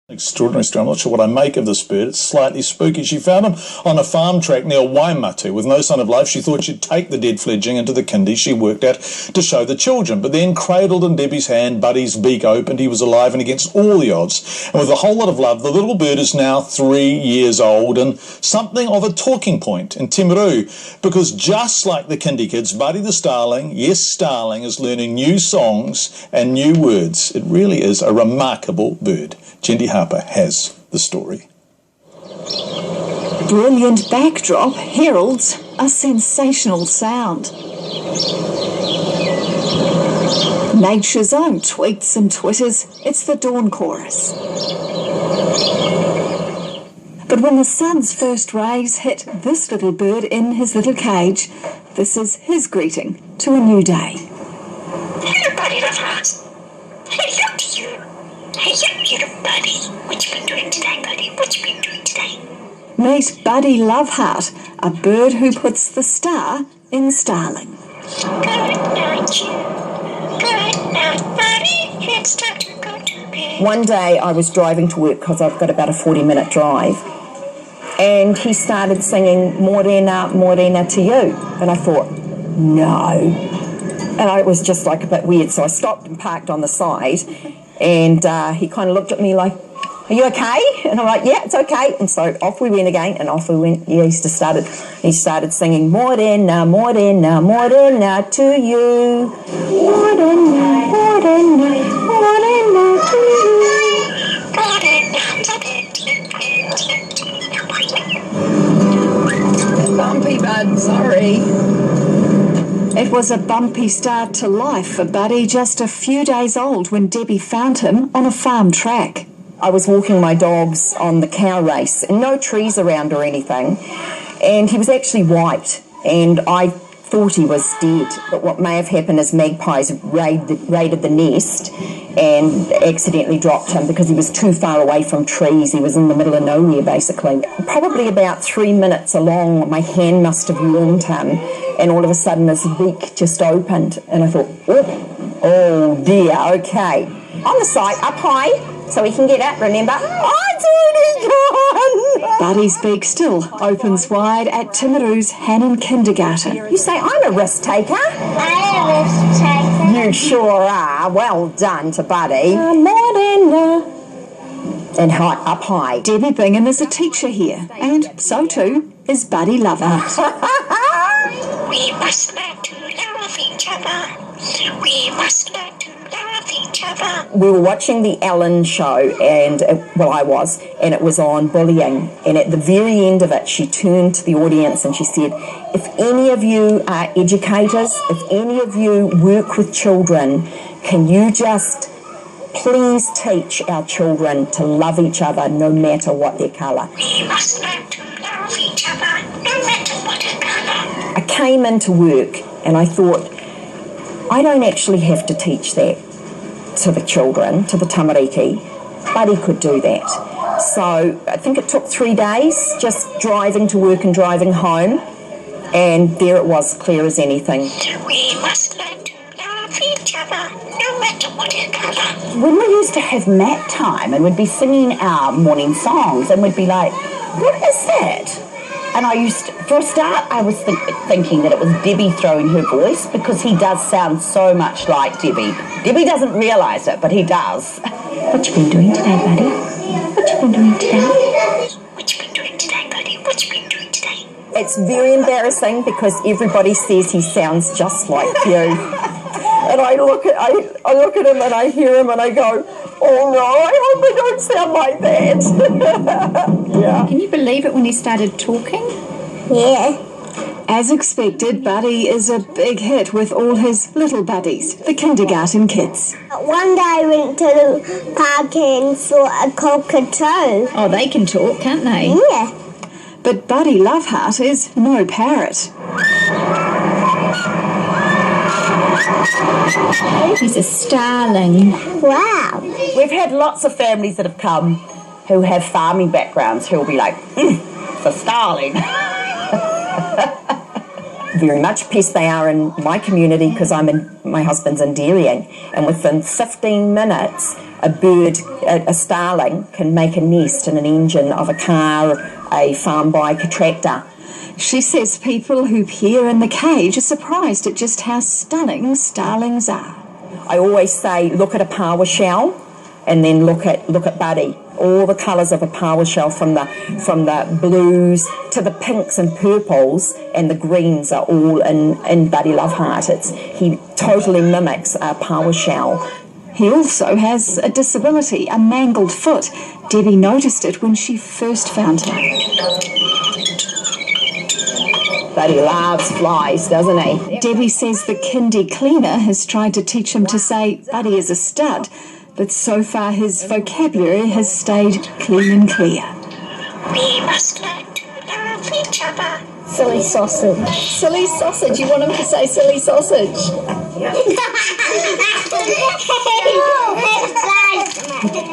Extraordinary story. I'm not sure what I make of this bird. It's slightly spooky. She found him on a farm track near Waimatu. With no sign of life, she thought she'd take the dead fledgling into the kindy she worked at to show the children. But then, cradled in Debbie's hand, Buddy's beak opened. He was alive and against all the odds. And with a whole lot of love, the little bird is now 3 years old and something of a talking point in Timaru. Because just like the kindy kids, Buddy the Starling, yes, Starling, is learning new songs and new words. It really is a remarkable bird. Jendi Harper has the story. Brilliant backdrop heralds a sensational sound. Nature's own tweets and twitters, it's the dawn chorus. But when the sun's first rays hit this little bird in his little cage, this is his greeting to a new day. Hello, Buddy Loveheart. Hello to you. Hello, Buddy. What you been doing today, Buddy? What you been doing today? Meet Buddy Loveheart, a bird who puts the star in Starling. Good night. Good night, Buddy. It's time to go to bed. One day I was driving to work because I've got about a 40-minute drive, and he started singing Morena, Morena to you. And I thought, no. And it was just like a bit weird, so I stopped and parked on the side, and he kind of looked at me like, are you okay? And I'm like, yeah, it's okay. And so off we went again, and off we went. Yeah, he started singing Morena, Morena, Morena to you. Morena, Morena, Morena to you. Bumpy bud, sorry. It was a bumpy start to life for Buddy, just a few days old when Debbie found him on a farm track. I was walking my dogs on the cow race, and no trees around or anything, and he was actually white, and I thought he was dead. But what may have happened is magpies raided the nest and accidentally dropped him because he was too far away from trees. He was in the middle of nowhere, basically. Probably about 3 minutes along, my hand must have warmed him, and all of a sudden his beak just opened, and I thought, oh dear, okay. On the side, up high, so he can get out, remember? Oh, it's already gone! Buddy's beak still opens wide at Timaru's Hannon Kindergarten. You say, I'm a risk taker. I'm a risk taker. You sure are. Well done to Buddy. Morena. And high, up high. Debbie Bingham is a teacher here, and so too is Buddy Loveheart. We must learn to love each other. We must learn to love each other. We were watching the Ellen show, and I was, and it was on bullying. And at the very end of it, she turned to the audience and she said, if any of you are educators, if any of you work with children, can you just please teach our children to love each other no matter what their colour? We must learn to love each other no matter what their colour. I came into work and I thought, I don't actually have to teach that to the children, to the tamariki. Buddy could do that. So I think it took 3 days just driving to work and driving home, and there it was, clear as anything. We must learn to love each other no matter what their colour. When we used to have mat time and we'd be singing our morning songs and we'd be like, what is that? And I used to, for a start, I was thinking that it was Debbie throwing her voice, because he does sound so much like Debbie. Debbie doesn't realise it, but he does. What you been doing today, Buddy? What you been doing today? What you been doing today, Buddy? What you been doing today? It's very embarrassing because everybody says he sounds just like you. And I look at him and I hear him and I go, oh no, I hope I don't sound like that. Yeah. Can you believe it when he started talking? Yeah. As expected, Buddy is a big hit with all his little buddies, the kindergarten kids. One day I went to the park and saw a cockatoo. Oh, they can talk, can't they? Yeah. But Buddy Loveheart is no parrot. He's a starling. Wow. We've had lots of families that have come who have farming backgrounds who will be like, it's a starling. Very much pest they are in my community because I'm in my husband's in dairying, and within 15 minutes, a starling can make a nest in an engine of a car, a farm bike, a tractor. She says people who peer in the cage are surprised at just how stunning starlings are. I always say, look at a power-shell, and then look at Buddy. All the colours of a power-shell, from the blues to the pinks and purples, and the greens are all in Buddy Loveheart. He totally mimics a power-shell. He also has a disability, a mangled foot. Debbie noticed it when she first found him. Buddy loves flies, doesn't he? Debbie says the kindy cleaner has tried to teach him to say Buddy is a stud, but so far his vocabulary has stayed clean and clear. We must learn to love each other. Silly sausage. Silly sausage. You want him to say silly sausage?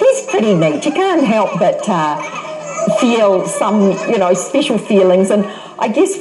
He's pretty neat. You can't help but feel some, special feelings, and I guess